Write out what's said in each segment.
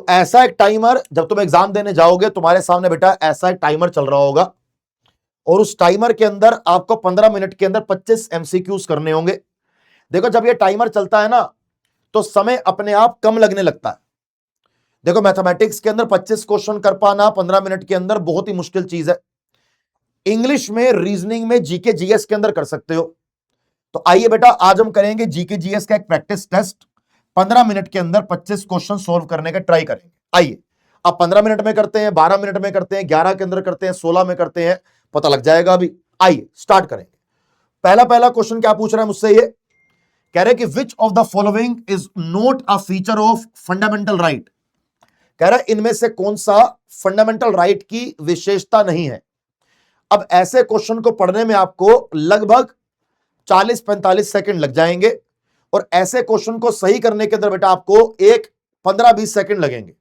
ऐसा एक टाइमर, जब तुम एग्जाम देने जाओगे तुम्हारे सामने बेटा ऐसा एक टाइमर चल रहा होगा और उस टाइमर के अंदर आपको 15 मिनट के अंदर 25 एमसीक्यूज करने होंगे। देखो जब ये टाइमर चलता है ना तो समय अपने आप कम लगने लगता है। देखो मैथमेटिक्स के अंदर 25 क्वेश्चन कर पाना 15 मिनट के अंदर बहुत ही मुश्किल चीज है। इंग्लिश में, रीजनिंग में, जीके जीएस के अंदर कर सकते हो। तो आइए बेटा आज हम करेंगे जीके जीएस का एक प्रैक्टिस टेस्ट। 15 मिनट के अंदर 25 क्वेश्चन सोल्व करने का ट्राई करेंगे। आइए अब 15 मिनट में करते हैं, 12 मिनट में करते हैं, 11 के अंदर करते हैं, 16 में करते हैं, पता लग जाएगा अभी। आइए स्टार्ट करेंगे। पहला क्वेश्चन क्या पूछ रहा है मुझसे, ये कह रहे कि विच of the following is not a feature of fundamental right. कह रहा है इनमें से कौन सा फंडामेंटल राइट की विशेषता नहीं है। अब ऐसे क्वेश्चन को पढ़ने में आपको लगभग 40-45 सेकंड लग जाएंगे और ऐसे क्वेश्चन को सही करने के अंदर बेटा आपको एक 15-20 सेकंड लगेंगे।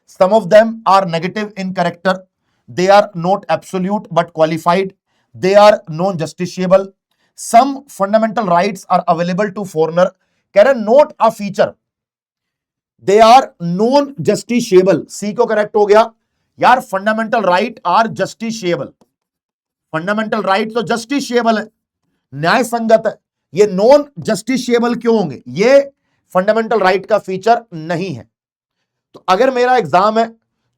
Some of them are negative in character, they are not absolute but qualified, they are non justiciable, some fundamental rights are available to foreigner. कह रहे not a feature, they are non justiciable. C को correct हो गया यार। Fundamental right are justiciable, fundamental right तो justiciable है, न्याय संगत है। ये नॉन जस्टिशिएबल क्यों होंगे? ये फंडामेंटल राइट का फीचर नहीं है। तो अगर मेरा एग्जाम है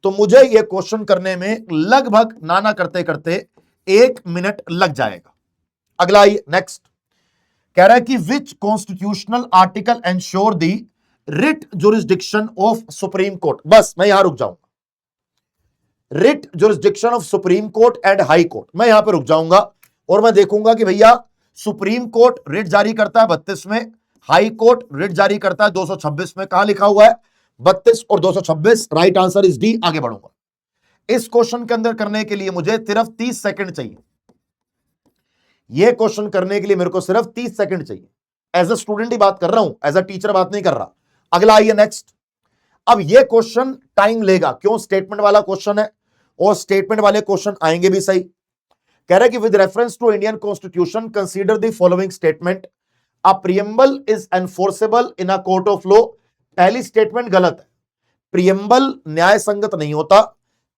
तो मुझे ये क्वेश्चन करने में लगभग नाना करते करते 1 मिनट लग जाएगा। अगला आइए नेक्स्ट। कह रहा है कि which constitutional article ensure the writ jurisdiction of supreme court. बस मैं यहां रुक जाऊंगा। Writ jurisdiction of supreme court and high court, मैं यहां पर रुक जाऊंगा और मैं देखूंगा कि भैया सुप्रीम कोर्ट रिट जारी करता है 32 में, हाई कोर्ट रिट जारी करता है 226 में। कहां लिखा हुआ है? 32 और 226। Right answer is D. आगे बढ़ूंगा। इस क्वेश्चन के अंदर करने के लिए मुझे सिर्फ 30 सेकंड चाहिए। यह क्वेश्चन करने के लिए मेरे को सिर्फ 30 सेकंड चाहिए। एज अ स्टूडेंट ही बात कर रहा हूं, एज अ टीचर बात नहीं कर रहा। अगला आइए नेक्स्ट। अब यह क्वेश्चन टाइम लेगा, क्यों? स्टेटमेंट वाला क्वेश्चन है और स्टेटमेंट वाले क्वेश्चन आएंगे भी सही। कह रहा है कि with reference to Indian constitution consider the following statement, a preamble is enforceable in a court of law. पहली स्टेटमेंट गलत है। प्रियम्बल न्याय संगत नहीं होता,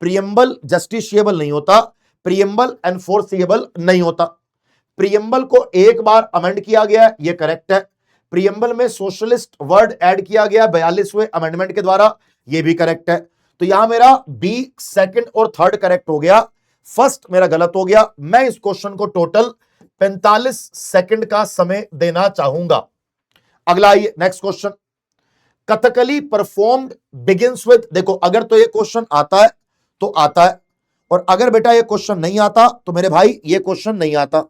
प्रियम्बल जस्टिशिएबल नहीं होता, प्रियम्बल एनफोर्सेबल नहीं होता। प्रियम्बल को एक बार अमेंड किया गया है, यह करेक्ट है। प्रियम्बल में सोशलिस्ट वर्ड ऐड किया गया 42वें अमेंडमेंट के द्वारा, यह भी करेक्ट है। तो यहां मेरा बी सेकंड और थर्ड करेक्ट हो गया, फर्स्ट मेरा गलत हो गया। मैं इस क्वेश्चन को टोटल 45 सेकंड का समय देना चाहूंगा। अगला आइए next question. Kathakali performed begins with, देखो अगर तो ये क्वेश्चन आता है तो आता है और अगर बेटा ये क्वेश्चन नहीं आता तो मेरे भाई ये क्वेश्चन नहीं आता।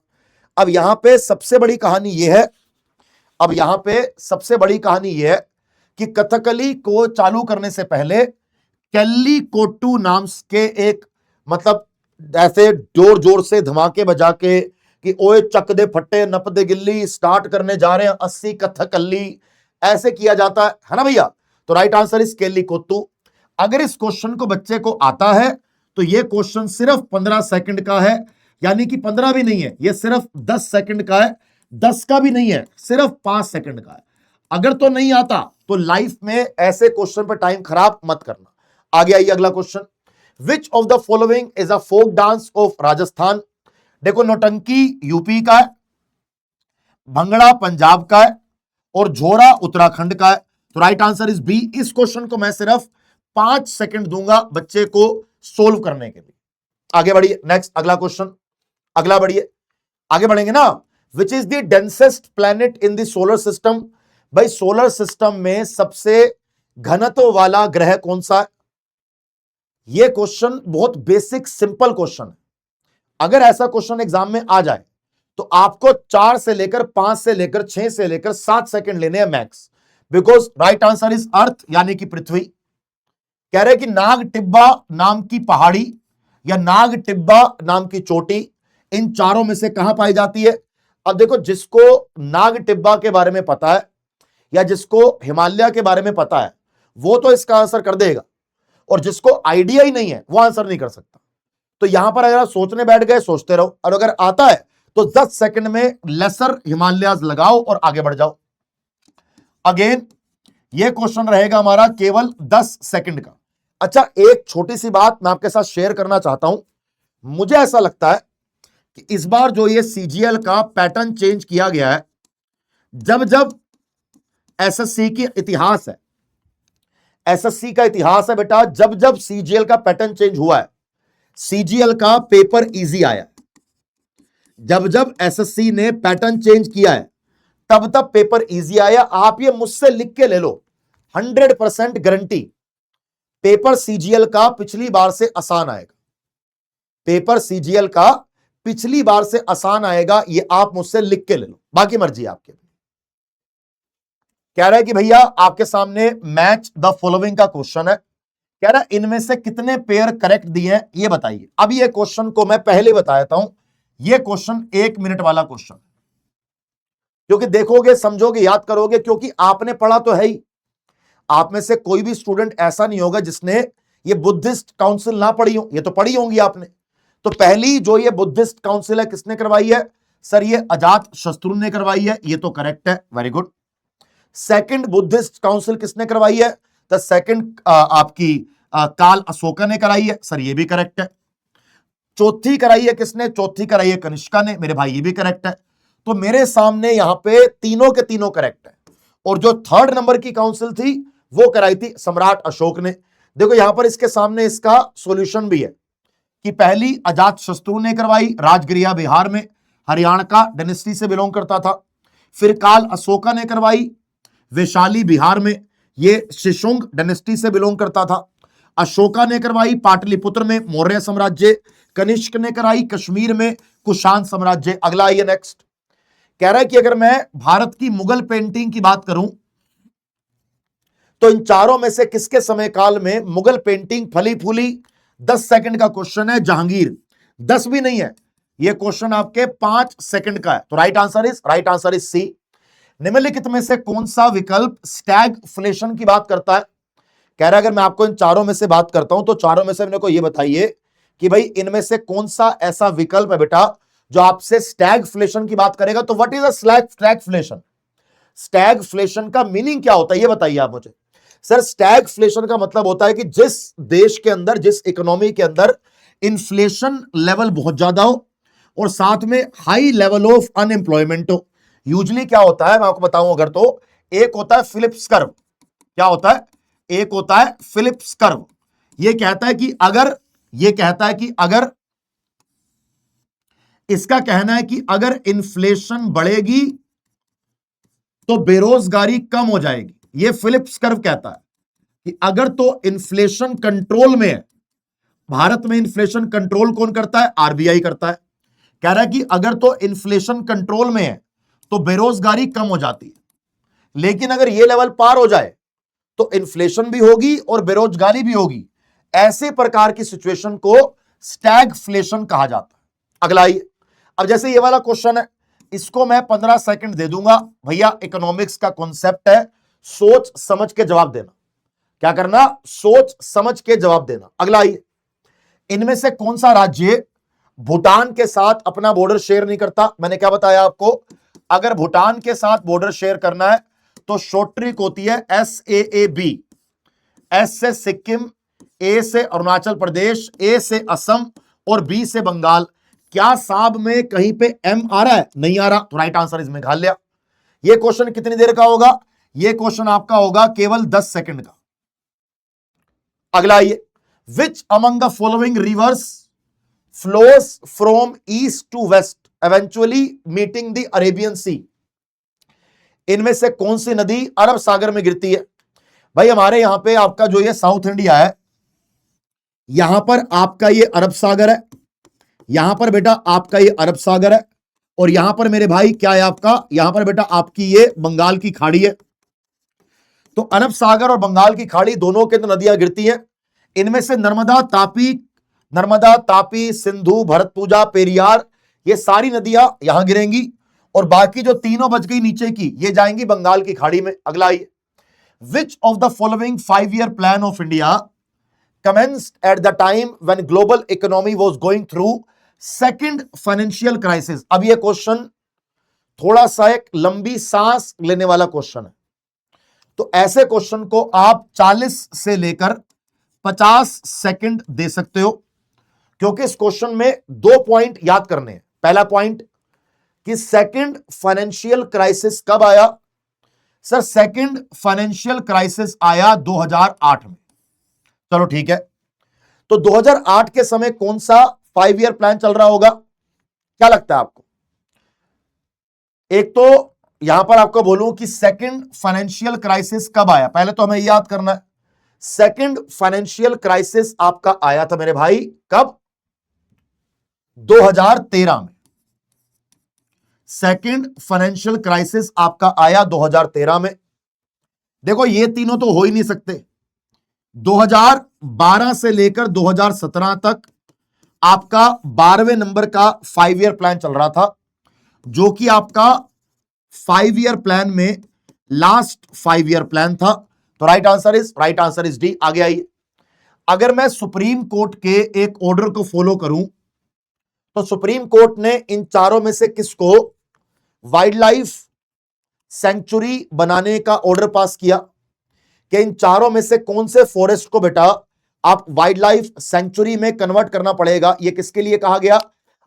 अब यहां पे सबसे बड़ी कहानी ये है, अब यहां पे सबसे बड़ी कहानी ये है कि कथकली को चालू करने से पहले कैलीकोट्टू नाम के एक, मतलब ऐसे जोर जोर से धमाके बजा के कि ओए चक दे फट्टे नप दे गिल्ली, स्टार्ट करने जा रहे हैं 80 कथकली, ऐसे किया जाता है ना भैया। तो राइट आंसर इज कैलीकोट्टू। अगर इस क्वेश्चन को बच्चे को आता है तो यह क्वेश्चन सिर्फ 15 सेकंड का है, यानी कि 15 भी नहीं है, यह सिर्फ 10 सेकंड का है, 10 का भी नहीं है, सिर्फ 5 सेकंड का है। अगर तो नहीं आता तो लाइफ में ऐसे क्वेश्चन पर टाइम खराब मत करना। आगे आइए अगला question. Which of the following is a folk dance of Rajasthan. देखो नौटंकी यूपी का है, भंगड़ा पंजाब का है और झोरा उत्तराखंड का है। तो राइट आंसर इज बी। इस क्वेश्चन को मैं सिर्फ 5 सेकंड दूंगा बच्चे को सोल्व करने के लिए। आगे बढ़िए नेक्स्ट अगला क्वेश्चन। अगला बढ़िए, आगे बढ़ेंगे ना। Which is the densest planet in the solar system. भाई सोलर सिस्टम में सबसे घनत्व वाला ग्रह कौन सा है? यह क्वेश्चन बहुत बेसिक सिंपल क्वेश्चन है। अगर ऐसा क्वेश्चन एग्जाम में आ जाए तो आपको 4 से लेकर 5 से लेकर 6 से लेकर 7 सेकंड लेने हैं max, because right answer is earth यानी कि पृथ्वी। कह रहे कि नाग टिब्बा नाम की पहाड़ी या नाग टिब्बा नाम की चोटी इन चारों में से कहां पाई जाती है? अब देखो जिसको नाग टिब्बा के बारे में पता है या जिसको हिमालय के बारे में पता है वो तो इसका आंसर कर देगा, और जिसको आइडिया ही नहीं है वो आंसर नहीं कर सकता। तो यहां पर अगर आप सोचने बैठ गए सोचते रहो, और अगर आता है तो 10 सेकंड में लेसर हिमालयाज लगाओ और आगे बढ़ जाओ। अगेन ये क्वेश्चन रहेगा हमारा केवल 10 सेकंड का। अच्छा, एक छोटी सी बात मैं आपके साथ शेयर करना चाहता हूं। मुझे ऐसा लगता है कि इस बार जो ये सीजीएल का पैटर्न चेंज किया गया है, जब जब एसएससी की इतिहास है, एसएससी का इतिहास है बेटा, जब जब सीजीएल का पैटर्न चेंज हुआ है, सीजीएल का पेपर इजी आया। जब जब एसएससी ने पैटर्न चेंज किया है, तब तब पेपर इजी आया। आप ये मुझसे लिख के ले लो, 100% गारंटी, पेपर सीजीएल का पिछली बार से आसान आएगा। पेपर सीजीएल का पिछली बार से आसान आएगा, ये आप मुझसे लिख के ले लो, बाकी मर्जी आपके। कह रहा है कि भैया आपके सामने मैच द फॉलोइंग का क्वेश्चन है। कह रहा है इनमें से कितने पेयर करेक्ट दिए हैं ये बताइए। अब ये क्वेश्चन को मैं पहले बताता हूं, ये क्वेश्चन 1 मिनट वाला क्वेश्चन, क्योंकि देखोगे, समझोगे, याद करोगे, क्योंकि आपने पढ़ा तो है ही। आप में से कोई भी स्टूडेंट ऐसा नहीं होगा जिसने ये बुद्धिस्ट काउंसिल ना पढ़ी हो, ये तो पढ़ी होंगी आपने। तो पहली जो ये बुद्धिस्ट काउंसिल है किसने करवाई है? सर ये अजात शत्रु ने करवाई है, ये तो करेक्ट है, very good. Second Buddhist council किसने करवाई है? द सेकंड आपकी काल अशोका ने कराई है, सर ये भी करेक्ट है। चौथी कराई है किसने? चौथी कराई है कनिष्का ने, मेरे भाई ये भी करेक्ट है। तो मेरे सामने यहां पे तीनों के तीनों करेक्ट है। और जो थर्ड नंबर की काउंसिल थी वो कराई थी सम्राट अशोक ने। देखो यहां पर इसके सामने इसका सॉल्यूशन भी है कि पहली अजात शत्रु ने करवाई, राजगिरिया बिहार में, हरियाणा का डायनेस्टी से बिलोंग करता था। फिर काल अशोका ने करवाई वैशाली बिहार में, ये शिशुंग डायनेस्टी से बिलोंग करता था। अशोका ने करवाई पाटलिपुत्र में, मौर्य साम्राज्य। कनिष्क ने कराई कश्मीर में, कुषाण साम्राज्य। अगला आइए नेक्स्ट। कह रहा है कि अगर मैं भारत की मुगल पेंटिंग की बात करूं तो इन चारों में से किसके समय काल में मुगल पेंटिंग फली फूली? 10 सेकंड का क्वेश्चन है। जहांगीर। 10 भी नहीं है, यह क्वेश्चन आपके 5 सेकंड का है। तो राइट आंसर इज सी। निम्नलिखित में से कौन सा विकल्प स्टैगफ्लेशन की बात करता है? कह रहा है अगर मैं आपको इन चारों में से बात करता हूं तो चारों में से मेरे को यह बताइए कि भाई इनमें से कौन सा ऐसा विकल्प है बेटा जो आपसे स्टैगफ्लेशन की बात करेगा। तो what is a stagflation? Stagflation का मीनिंग क्या होता है ये बताइए आप मुझे। सर स्टैगफ्लेशन का मतलब होता है कि जिस देश के अंदर, जिस इकोनॉमी के अंदर इन्फ्लेशन लेवल बहुत ज्यादा हो और साथ में हाई लेवल ऑफ अनएम्प्लॉयमेंट हो। यूजली क्या होता है मैं आपको बताऊं अगर, तो एक होता है फिलिप्स कर्व। क्या होता है? एक होता है फिलिप्स कर्व। ये कहता है कि अगर इसका कहना है कि अगर इन्फ्लेशन बढ़ेगी तो बेरोजगारी कम हो जाएगी। ये फिलिप्स कर्व कहता है कि अगर तो इन्फ्लेशन कंट्रोल में है, भारत में इन्फ्लेशन कंट्रोल कौन करता है? आरबीआई करता है। कह रहा है कि अगर तो इन्फ्लेशन कंट्रोल में है तो बेरोजगारी कम हो जाती है, लेकिन अगर ये लेवल पार हो जाए तो इन्फ्लेशन भी होगी और बेरोजगारी भी होगी। ऐसे प्रकार की सिचुएशन को स्टैगफ्लेशन कहा जाता है। अगला आइए। अब जैसे ये वाला क्वेश्चन है, इसको मैं 15 सेकंड दे दूंगा। भैया इकोनॉमिक्स का कॉन्सेप्ट है सोच समझ के जवाब देना। क्या करना? सोच समझ के जवाब देना। अगला आइए। इनमें से कौन सा राज्य भूटान के साथ अपना बॉर्डर शेयर नहीं करता? मैंने क्या बताया आपको, अगर भूटान के साथ बॉर्डर शेयर करना है तो शॉर्ट ट्रिक होती है SAAB। एस से सिक्किम, ए से अरुणाचल प्रदेश, ए से असम और बी से बंगाल। क्या साहब में कहीं पे M आ रहा है? नहीं आ रहा, तो राइट आंसर इज मेघालय। यह क्वेश्चन कितनी देर का होगा? यह क्वेश्चन आपका होगा केवल 10 सेकंड का। अगला आइए। Which among the following rivers flows from east to west eventually meeting the Arabian Sea? इनमें से कौन सी नदी अरब सागर में गिरती है? भाई हमारे यहां पे आपका जो ये साउथ इंडिया है, यहां पर आपका ये अरब सागर है, यहां पर बेटा आपका ये अरब सागर है, और यहां पर मेरे भाई क्या है आपका, यहां पर बेटा आपकी ये बंगाल की खाड़ी है। तो अरब सागर और बंगाल की खाड़ी दोनों के अंदर नदियां गिरती हैं। इनमें से नर्मदा, तापी, सिंधु, भरतपुजा, पेरियार, ये सारी नदियां यहां गिरेंगी, और बाकी जो तीनों बच गई नीचे की ये जाएंगी बंगाल की खाड़ी में। अगला आइए। विच of the following 5-year plan of India commenced at the time when global economy was going through second financial crisis? अब ये क्वेश्चन थोड़ा सा एक लंबी सांस लेने वाला क्वेश्चन है। तो ऐसे क्वेश्चन को आप 40 से लेकर 50 सेकंड दे सकते हो, क्योंकि इस क्वेश्चन में 2 पॉइंट याद करने हैं। पहला पॉइंट कि सेकंड फाइनेंशियल क्राइसिस कब आया? सर सेकंड फाइनेंशियल क्राइसिस आया 2008 में। चलो ठीक है, तो 2008 के समय कौन सा 5 ईयर प्लान चल रहा होगा? क्या लगता है आपको? एक तो यहां पर आपको बोलूं कि सेकंड फाइनेंशियल क्राइसिस कब आया, पहले तो हमें याद करना है। सेकंड फाइनेंशियल क्राइसिस आपका आया था मेरे भाई कब? 2013 में। सेकंड फाइनेंशियल क्राइसिस आपका आया 2013 में। देखो ये तीनों तो हो ही नहीं सकते। 2012 से लेकर 2017 तक आपका 12वें नंबर का 5 ईयर प्लान चल रहा था, जो कि आपका 5 ईयर प्लान में लास्ट 5 ईयर प्लान था। तो राइट आंसर इज डी। आगे आइए, अगर मैं सुप्रीम कोर्ट के एक ऑर्डर को फॉलो करूं तो सुप्रीम कोर्ट ने इन चारों में से किसको वाइल्ड लाइफ सेंचुरी बनाने का ऑर्डर पास किया कि इन चारों में से कौन से फॉरेस्ट को बेटा आप वाइल्ड लाइफ सेंचुरी में कन्वर्ट करना पड़ेगा? ये किसके लिए कहा गया?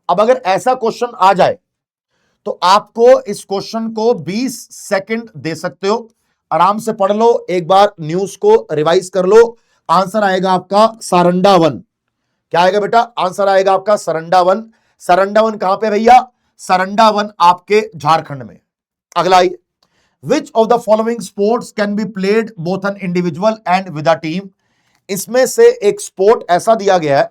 अब अगर ऐसा क्वेश्चन आ जाए तो आपको इस क्वेश्चन को 20 सेकंड दे सकते हो, आराम से पढ़ लो, एक बार न्यूज को रिवाइज कर लो। आंसर आएगा आपका सरंडा वन। क्या आएगा बेटा? आंसर आएगा आपका सरंडा वन। सरंडा वन कहां पे भैया? सरंडा वन आपके झारखंड में। अगला आइए, विच of the following sports can be played both an individual and with a team? इसमें से एक स्पोर्ट ऐसा दिया गया है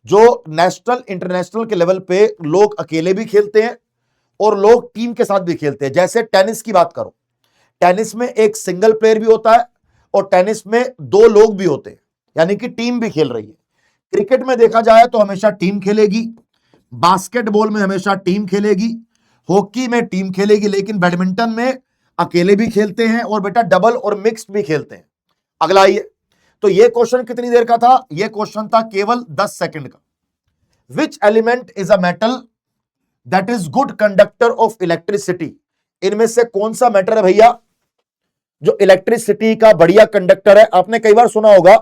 जो नेशनल इंटरनेशनल के लेवल पे लोग अकेले भी खेलते हैं और लोग टीम के साथ भी खेलते हैं। जैसे टेनिस की बात करो, टेनिस में एक सिंगल प्लेयर भी होता है और टेनिस में 2 लोग भी होते हैं, यानी कि टीम भी खेल रही है। क्रिकेट में देखा जाए तो हमेशा टीम खेलेगी, बास्केटबॉल में हमेशा टीम खेलेगी, हॉकी में टीम खेलेगी, लेकिन बैडमिंटन में अकेले भी खेलते हैं और बेटा डबल और मिक्स्ड भी खेलते हैं। अगला आइए, तो ये क्वेश्चन कितनी देर का था? ये क्वेश्चन था केवल 10 सेकंड का। Which element is a metal that is good conductor of electricity? इनमें से कौन सा मेटल है भैया जो इलेक्ट्रिसिटी का बढ़िया कंडक्टर है? आपने कई बार सुना होगा,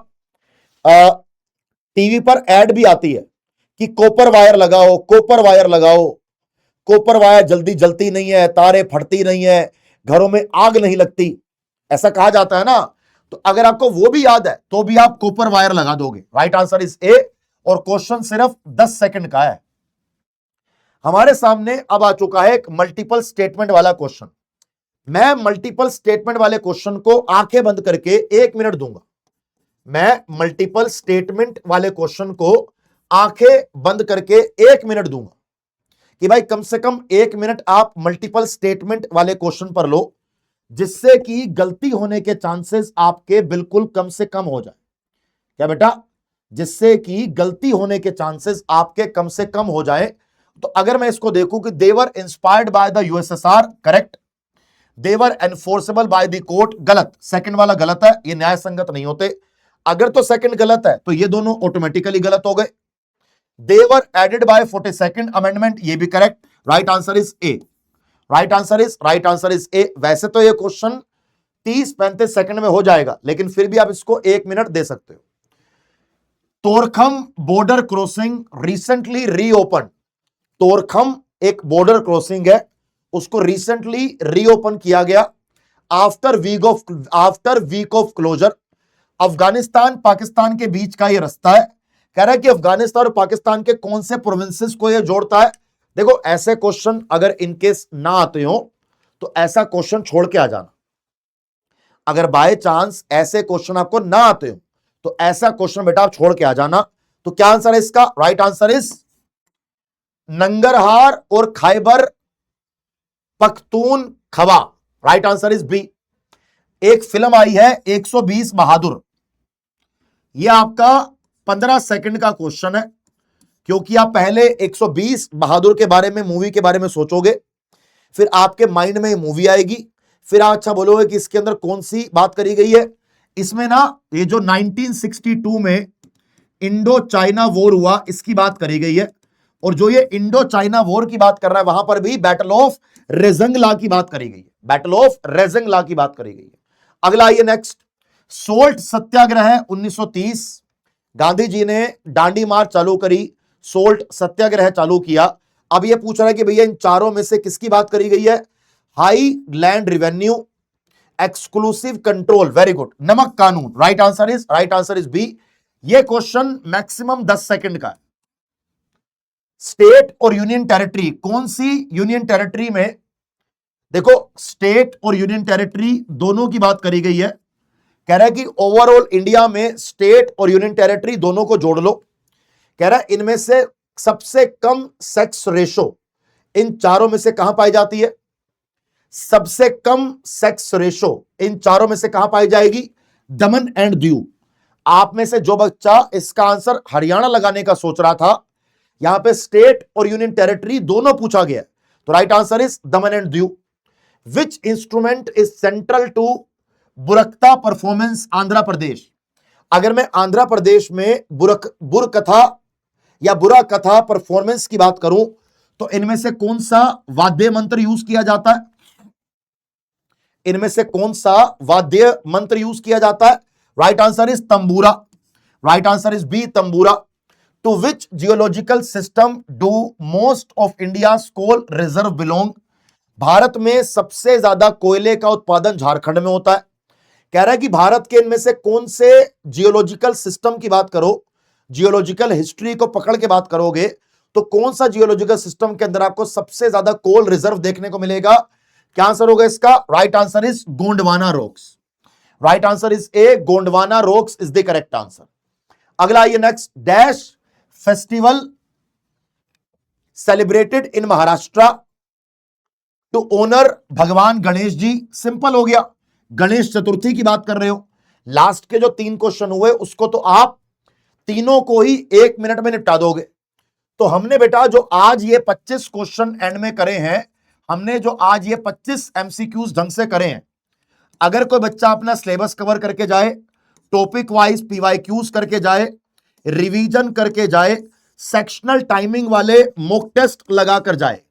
टीवी पर एड भी आती है कि कॉपर वायर लगाओ, कॉपर वायर लगाओ। कॉपर वायर जल्दी जलती नहीं है, तारे फटती नहीं है, घरों में आग नहीं लगती, ऐसा कहा जाता है ना। तो अगर आपको वो भी याद है तो भी आप कॉपर वायर लगा दोगे। राइट आंसर इज ए, और क्वेश्चन सिर्फ 10 सेकंड का है। हमारे सामने अब आ चुका है एक मल्टीपल स्टेटमेंट वाला क्वेश्चन। मैं मल्टीपल स्टेटमेंट वाले क्वेश्चन को आंखें बंद करके 1 मिनट दूंगा। मैं मल्टीपल स्टेटमेंट वाले क्वेश्चन को आंखें बंद करके 1 मिनट दूंगा कि भाई कम से कम 1 मिनट आप मल्टीपल स्टेटमेंट वाले क्वेश्चन पर लो, जिससे कि गलती होने के चांसेस आपके बिल्कुल कम से कम हो जाए। क्या बेटा? जिससे कि गलती होने के चांसेस आपके कम से कम हो जाए। तो अगर मैं इसको देखूं कि they are inspired by the USSR, correct. They are enforceable by the court, गलत। सेकंड वाला गलत है, ये न्याय संगत नहीं होते। अगर तो सेकंड गलत है तो ये दोनों ऑटोमेटिकली गलत हो गए। देवर एडेड बाय 42nd अमेंडमेंट, ये भी correct. Right answer is A. Right answer is ए। वैसे तो ये क्वेश्चन 30-35 सेकंड में हो जाएगा, लेकिन फिर भी आप इसको 1 मिनट दे सकते हो। Torkham border crossing recently reopen. Torkham एक बॉर्डर क्रॉसिंग है, उसको रिसेंटली रीओपन किया गया after week of closure. Afghanistan Pakistan के बीच का ये रास्ता है। कह रहा है कि अफगानिस्तान और पाकिस्तान के कौन से प्रोविंसेस को ये जोड़ता है। देखो ऐसे क्वेश्चन अगर इनकेस ना आते हो तो ऐसा क्वेश्चन छोड़ के आ जाना। अगर बाय चांस ऐसे क्वेश्चन आपको ना आते हो तो ऐसा क्वेश्चन बेटा आप छोड़ के आ जाना। तो क्या आंसर है इसका? राइट आंसर इज नंगरहार और Khyber Pakhtunkhwa. Right answer is B. एक फिल्म आई है 120 बहादुर, यह आपका 15 सेकंड का क्वेश्चन है, क्योंकि आप पहले 120 बहादुर के बारे में, मूवी के बारे में सोचोगे, फिर आपके माइंड में मूवी आएगी, फिर आप अच्छा बोलोगे कि इसके अंदर कौन सी बात करी गई है। इसमें ना ये जो 1962 में इंडो चाइना वॉर हुआ, इसकी बात करी गई है। और जो ये इंडो चाइना वॉर की बात कर रहा है, वहां पर भी बैटल ऑफ रेजंगला की बात करी गई है। बैटल ऑफ रेजंगला की बात करी गई है। अगला आइए नेक्स्ट, सोल्ट सत्याग्रह 1930, गांधी जी ने दांडी मार्च चालू करी, सोल्ट सत्याग्रह चालू किया। अब यह पूछ रहा है कि भैया इन चारों में से किसकी बात करी गई है? High land revenue, exclusive control, very good, नमक कानून, राइट आंसर इज बी। यह क्वेश्चन मैक्सिमम 10 सेकंड का है। स्टेट और यूनियन टेरिटरी, कौन सी यूनियन टेरिटरी में, देखो स्टेट और यूनियन टेरिटरी दोनों की बात करी गई है। कह रहा है कि ओवरऑल इंडिया में स्टेट और यूनियन टेरिटरी दोनों को जोड़ लो। कह रहा है इनमें से सबसे कम सेक्स रेशो इन चारों में से कहां पाई जाती है? सबसे कम सेक्स रेशो इन चारों में से कहां पाई जाएगी? दमन एंड दीव। आप में से जो बच्चा इसका आंसर हरियाणा लगाने का सोच रहा था, यहां पे स्टेट और यूनियन टेरिटरी दोनों पूछा गया, तो right answer is Daman and Diu. Which instrument is central to Burrakatha performance Andhra Pradesh? अगर मैं आंध्र प्रदेश में बुर कथा या बुरा कथा परफॉर्मेंस की बात करूं, तो इनमें से कौन सा वाद्य मंत्र यूज किया जाता है? इनमें से कौन सा वाद्य मंत्र यूज किया जाता है? Right answer is tambura, right answer is B tambura. To which geological system do most of India coal reserve belong? Bharat में सबसे ज्यादा कोयले का उत्पादन झारखंड में होता है। कह रहा है कि भारत के इनमें से कौन से जियोलॉजिकल सिस्टम की बात करो, जियोलॉजिकल हिस्ट्री को पकड़ के बात करोगे, तो कौन सा जियोलॉजिकल सिस्टम के अंदर आपको सबसे ज्यादा कोल रिजर्व देखने को मिलेगा? क्या आंसर होगा इसका? Right answer is Gondwana rocks, right answer is A, Gondwana rocks is the correct answer. अगला आइए next, dash festival celebrated in Maharashtra to honour Bhagwan Ganesh ji? Simple हो गया, गणेश चतुर्थी की बात कर रहे हो। लास्ट के जो 3 क्वेश्चन हुए उसको तो आप तीनों को ही 1 मिनट में निपटा दोगे। तो हमने बेटा जो आज ये 25 क्वेश्चन एंड में करे हैं, हमने जो आज ये 25 एमसीक्यूज ढंग से करे हैं, अगर कोई बच्चा अपना सिलेबस कवर करके जाए, टॉपिक वाइज पीवाईक्यूज करके जाए, रिवीजन करके जाए, सेक्शनल टाइमिंग वाले मॉक टेस्ट लगाकर जाए,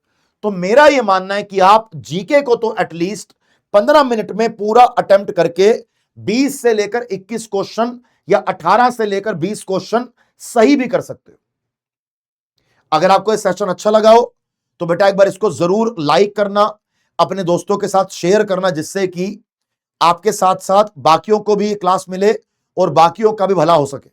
तो मेरा यह मानना है कि आप जीके को तो एटलीस्ट 15 मिनट में पूरा अटेम्प्ट करके 20 से लेकर 21 क्वेश्चन या 18 से लेकर 20 क्वेश्चन सही भी कर सकते हो। अगर आपको यह सेशन अच्छा लगा हो तो बेटा एक बार इसको जरूर लाइक करना, अपने दोस्तों के साथ शेयर करना, जिससे कि आपके साथ साथ बाकियों को भी क्लास मिले और बाकियों का भी भला हो सके।